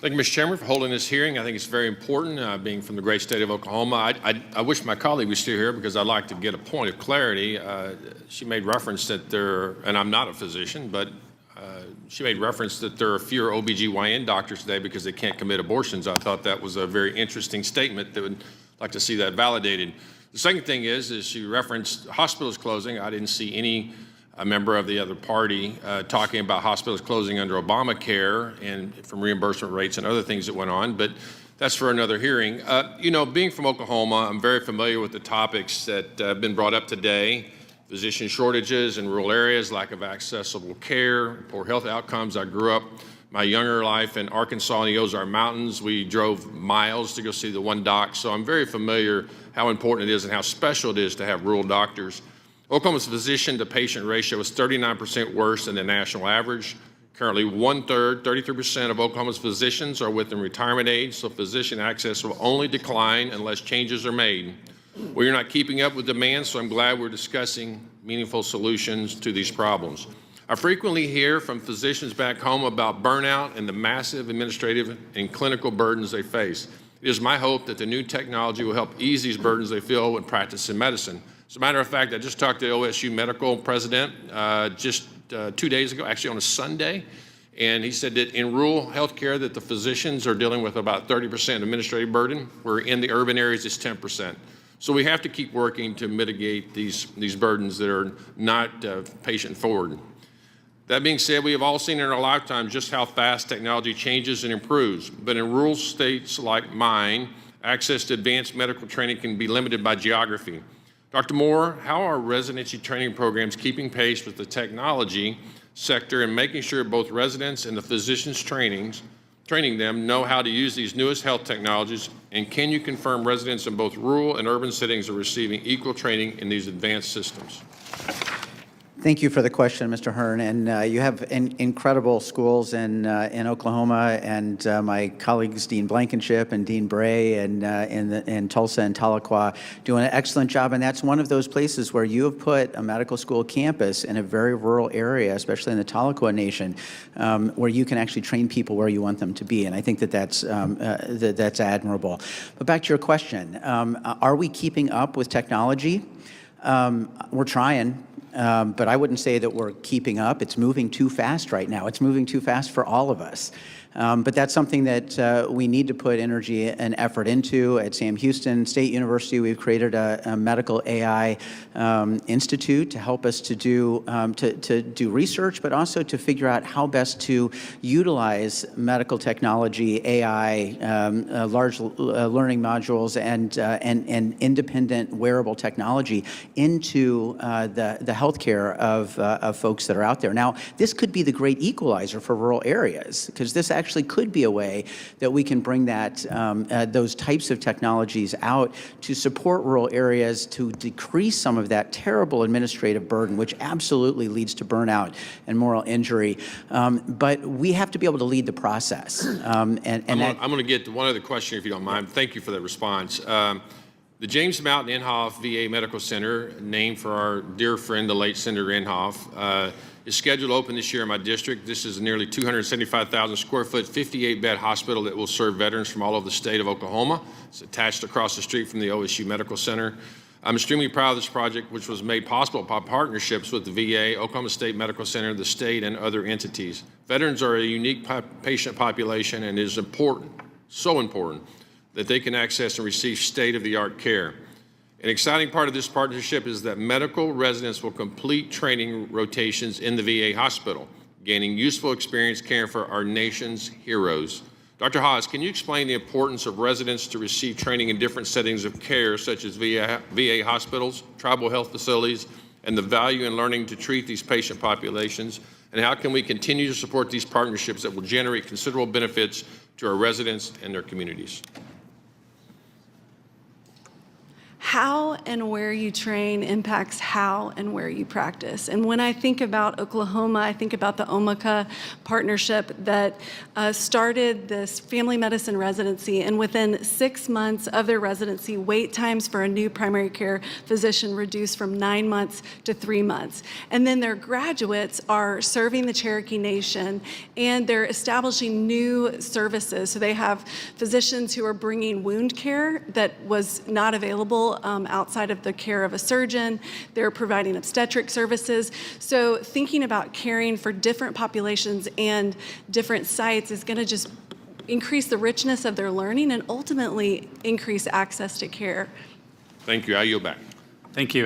Thank you, Mr. Chairman, for holding this hearing. I think it's very important, being from the great state of Oklahoma. I wish my colleague was still here because I'd like to get a point of clarity. She made reference that and I'm not a physician, but she made reference that there are fewer OBGYN doctors today because they can't commit abortions. I thought that was a very interesting statement that would like to see that validated. The second thing is she referenced hospitals closing. I didn't see any member of the other party talking about hospitals closing under Obamacare and from reimbursement rates and other things that went on, but that's for another hearing. You know, being from Oklahoma, I'm very familiar with the topics that have been brought up today: physician shortages in rural areas, lack of accessible care, poor health outcomes. I grew up my younger life in Arkansas in the Ozark Mountains. We drove miles to go see the one doc, so I'm very familiar how important it is and how special it is to have rural doctors. Oklahoma's physician-to-patient ratio is 39% worse than the national average. Currently, 1/3, 33% of Oklahoma's physicians are within retirement age, so physician access will only decline unless changes are made. We are not keeping up with demand, so I'm glad we're discussing meaningful solutions to these problems. I frequently hear from physicians back home about burnout and the massive administrative and clinical burdens they face. It is my hope that the new technology will help ease these burdens they feel when practicing medicine. As a matter of fact, I just talked to the OSU medical president just 2 days ago, actually on a Sunday, and he said that in rural healthcare that the physicians are dealing with about 30% administrative burden, where in the urban areas it's 10%. So we have to keep working to mitigate these burdens that are not patient forward. That being said, we have all seen in our lifetime just how fast technology changes and improves, but in rural states like mine, access to advanced medical training can be limited by geography. Dr. Moore, how are residency training programs keeping pace with the technology sector and making sure both residents and the physicians training them know how to use these newest health technologies? And can you confirm residents in both rural and urban settings are receiving equal training in these advanced systems? Thank you for the question, Mr. Hern. And you have incredible schools in Oklahoma, and my colleagues, Dean Blankenship and Dean Bray, and in Tulsa and Tahlequah, doing an excellent job. And that's one of those places where you have put a medical school campus in a very rural area, especially in the Tahlequah Nation, where you can actually train people where you want them to be. And I think that's admirable. But back to your question, are we keeping up with technology? We're trying. But I wouldn't say that we're keeping up. It's moving too fast right now. It's moving too fast for all of us. But that's something that we need to put energy and effort into. At Sam Houston State University, we've created a medical AI institute to help us to do research, but also to figure out how best to utilize medical technology, AI, large learning modules, and independent wearable technology into the healthcare of folks that are out there. Now, this could be the great equalizer for rural areas, because this actually could be a way that we can bring those types of technologies out to support rural areas, to decrease some of that terrible administrative burden, which absolutely leads to burnout and moral injury. But we have to be able to lead the process. I'm going to get to one other question, if you don't mind. Thank you for that response. The James Mountain Inhofe VA Medical Center, named for our dear friend, the late Senator Inhofe, is scheduled to open this year in my district. This is a nearly 275,000 square foot, 58-bed hospital that will serve veterans from all over the state of Oklahoma. It's attached across the street from the OSU Medical Center. I'm extremely proud of this project, which was made possible by partnerships with the VA, Oklahoma State Medical Center, the state, and other entities. Veterans are a unique patient population, and it is important, so important, that they can access and receive state-of-the-art care. An exciting part of this partnership is that medical residents will complete training rotations in the VA hospital, gaining useful experience caring for our nation's heroes. Dr. Haas, can you explain the importance of residents to receive training in different settings of care, such as VA hospitals, tribal health facilities, and the value in learning to treat these patient populations? And how can we continue to support these partnerships that will generate considerable benefits to our residents and their communities? how and where you train impacts how and where you practice. And when I think about Oklahoma, I think about the OMICA partnership that started this family medicine residency, and within 6 months of their residency, wait times for a new primary care physician reduced from 9 months to 3 months. And then their graduates are serving the Cherokee Nation, and they're establishing new services. So they have physicians who are bringing wound care that was not available outside of the care of a surgeon. They're providing obstetric services. So thinking about caring for different populations and different sites is going to just increase the richness of their learning and ultimately increase access to care. Thank you. I yield back. Thank you.